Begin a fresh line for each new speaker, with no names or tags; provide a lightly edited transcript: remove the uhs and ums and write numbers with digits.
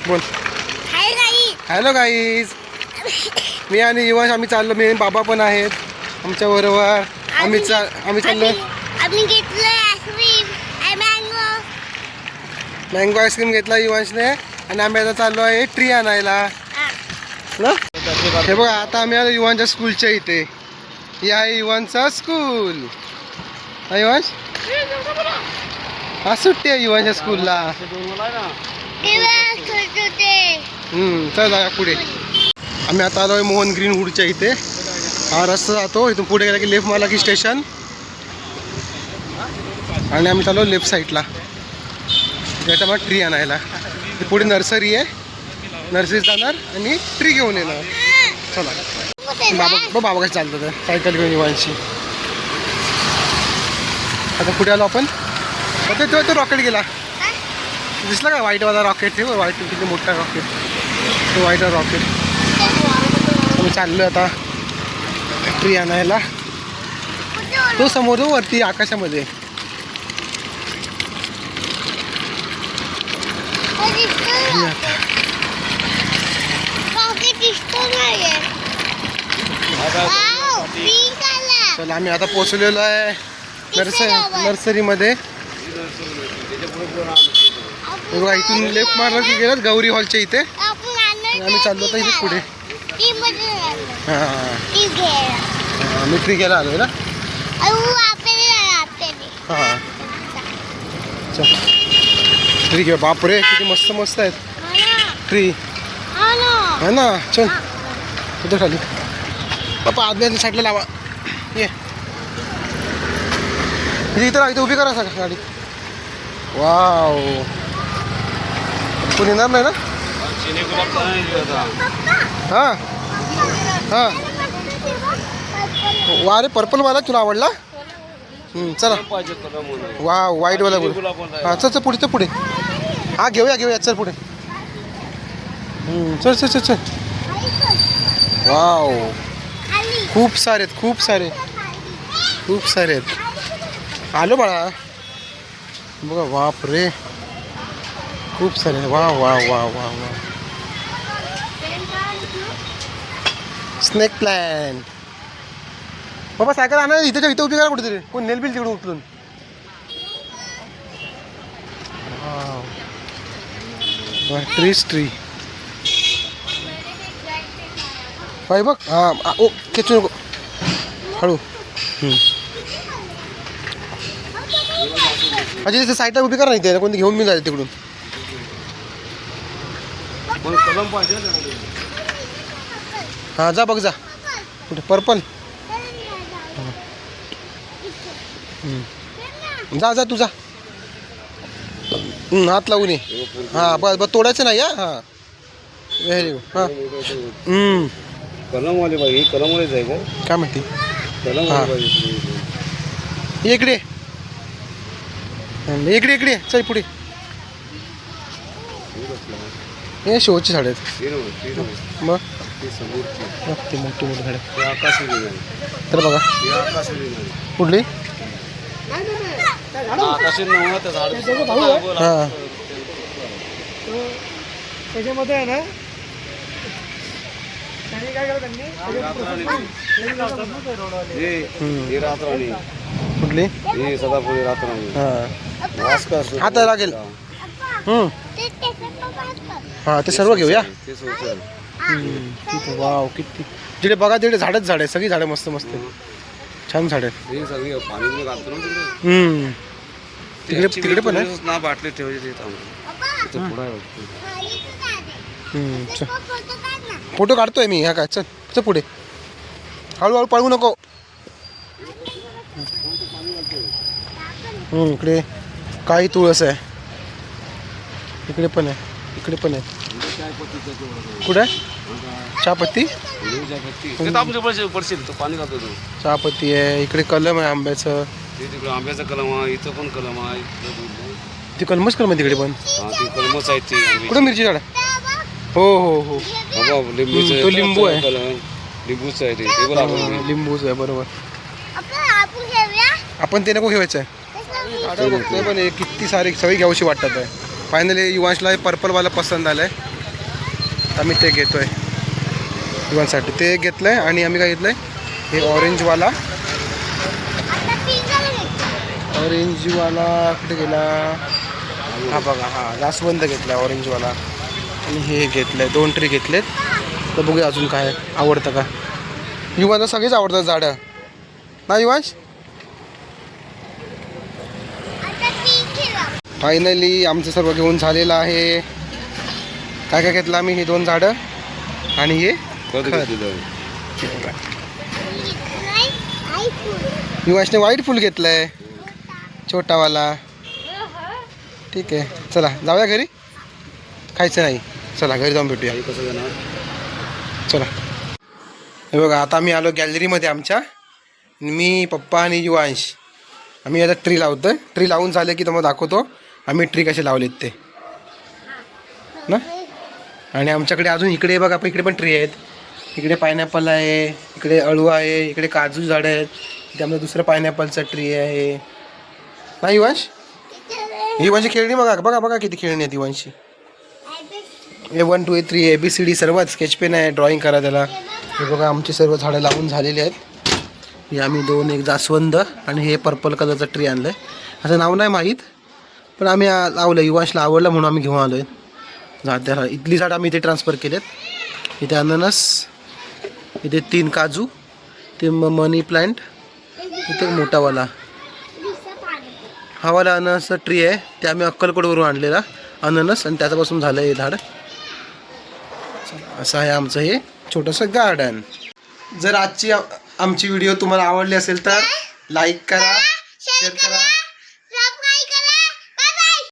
बोल. Hello guys, मी आणि युवाश आम्ही चाललो. मी बाबा पण आहेत आमच्या बरोबर. आम्ही चाललो मँगो आईस्क्रीम घेतला युवांशने आणि आम्ही आता चाललो आहे ट्री आणायला ना. हे बघा, आता आम्ही आलो युवांच्या स्कूलच्या इथे. ही आहे युवांचा स्कूल. युवांश, हा सुट्टी आहे युवांच्या स्कूलला. चल जाऊया पुढे. आम्ही आता आलो आहे मोहन ग्रीनवूडच्या इथे. हा रस्ता जातो इथून पुढे गेला की लेफ्ट मारला की स्टेशन, आणि आम्ही चाललो लेफ्ट साईडला त्याच्यामध्ये ट्री आणायला. पुढे नर्सरी आहे, नर्सरीत जाणार आणि ट्री घेऊन येणार. चला बाबा कसं चालतं तर सायकल घेऊन युवांशी. आता पुढे आलो आपण. तो रॉकेट गेला, दिसला का व्हाईटवाला रॉकेट? हे व्हाईट किती मोठा रॉकेट, तो व्हाईट रॉकेट. आम्ही चाललो आता ट्री आणायला. तो समोर तो वरती आकाशामध्ये. चला आम्ही आता पोहोचलेलो आहे नर्सरीमध्ये. बघा, इथून लेफ्ट मारलं की गेलं गौरी हॉलच्या इथे. आम्ही चाललो आता इथे पुढे. हां, मी ट्री घ्यायला आलोय ना. हां चल ट्री घे. बापरे किती मस्त मस्त आहेत ट्री, है ना. चल इथं खाली बापा, आदल्या साईडला लावा. ये इथं उभी करा सगळं गाडी. वाव, कोणी येणार नाही ना. हां हां, वा रे पर्पलवाला तुला आवडला. चला वा, व्हाईटवाला बोल. हां चल पुढे, तर पुढे. हा घेऊया चल पुढे. चल चल चल चल. वाव, खूप सारे आहेत. आलो बाळा, बघा. बाप रे, खूप सारे. वा वा वा वा वा. Snake plan. बाबा सायकल आणा इथं उभी करा कुठेतरी. कोण नेल बिल तिकडून उचलून. ट्री बाई बघ. हां ओ, खेचू नको, हळू. अच्छा तिथे साईडला उभी करा. नाही ते कोणती घेऊन मी जायचं तिकडून. हां जा बघ, जा कुठे. पर्पल. जा तू जा. हात लावून ये. हां बस तोडायचं नाही. हां व्हेरी गुड. हां
कलमवाले बाई, कलमवालेच आहे का
काय माहिती. इकडे चल पुढे. हे शोची झाड आहेत. मग ते मोठी झाड. तर बघा कुठली. हां
त्याच्यामध्ये आहे ना.
कुठली. आता लागेल. हां ते सर्व घेऊया. वाव किती. जिकडे बघा तिकडे झाडच झाड आहे. सगळी झाडं मस्त मस्त छान झाड आहेत. तिकडे पण आहे.
बाटली ठेवायची.
फोटो काढतोय मी. हा काय, चल पुढे. हळूहळू पळवू नको. इकडे काही तुळस आहे. इकडे पण आहे. कुठे चहापत्ती. चहापत्ती आहे. इकडे कलम आहे आंब्याचं.
आंब्याचा कलम आहे. इथं पण कलम आहे.
ती कलमच कलम आहे तिकडे पण.
ती कलमच आहे. ती
कुठं मिरची झाड. हो तो लिंबू आहे.
लिंबूच आहे ते.
लिंबूच आहे बरोबर. आपण ते नको घेवायचं आहे. झाडं बघतोय पण किती सारे सगळी घ्यावीशी वाटतात आहे. फायनली युवांशला पर्पलवाला पसंत आलं आहे. आम्ही ते घेतोय युवांसाठी. ते घेतलंय आणि आम्ही काय घेतलंय हे ऑरेंजवाला कुठे गेला हा बघा, हा जास्वंद घेतला ऑरेंजवाला आणि हे घेतलंय 2 ट्री घेतलेत. तर बघूया अजून काय आवडतं का. युवांना सगळेच आवडतात झाडं ना युवांश. फायनली आमचं सर्व घेऊन झालेलं आहे. काय काय घेतलं आम्ही, ही 2 झाडं आणि हे युवाशने व्हाईट फुल घेतलंय छोटावाला. ठीक आहे चला जाऊया घरी, खायचं नाही. चला घरी जाऊन भेटूया.
कसं जाणार?
चला हे बघा आता आम्ही आलो गॅलरीमध्ये आमच्या. मी पप्पा आणि युवांश आम्ही आता ट्री लावतोय. ट्री लावून झाले की तुम्हाला दाखवतो आम्ही ट्री कसे लावलेत ते ना. आणि आमच्याकडे अजून इकडे बघा, आपण इकडे पण ट्री आहेत. इकडे पायनॅपल आहे, इकडे अळू आहे, इकडे काजू झाडं आहेत. त्यामुळे दुसरं पायनॅपलचा ट्री आहे ना युवांश. युवांशी खेळणी बघा बघा बघा किती खेळणी आहेत युवांशी. हे 1 2 3 ABCD सर्वात. स्केच पेन आहे, ड्रॉइंग करा त्याला. हे बघा आमची सर्व झाडं लावून झालेली आहेत. हे आम्ही 2 एक जास्वंद आणि हे पर्पल कलरचा ट्री आणलं आहे. असं नाव नाही माहीत पण आम्ही लावलं. युवांशला आवडलं म्हणून आम्ही घेऊन आलो आहे झाडं. इथली झाडं आम्ही इथे ट्रान्सफर केलेत. इथे अननस, इथे 3 काजू, ते मनी प्लांट, इथे मोठावाला हावाला अननसचा ट्री आहे. ते आम्ही अक्कलकोटवरून आणलेला अननस आणि त्याच्यापासून झालं हे झाड. असं आहे आमचं हे छोटंसं गार्डन. जर आजची आमची व्हिडिओ तुम्हाला आवडली असेल तर लाईक करा, शेअर करा.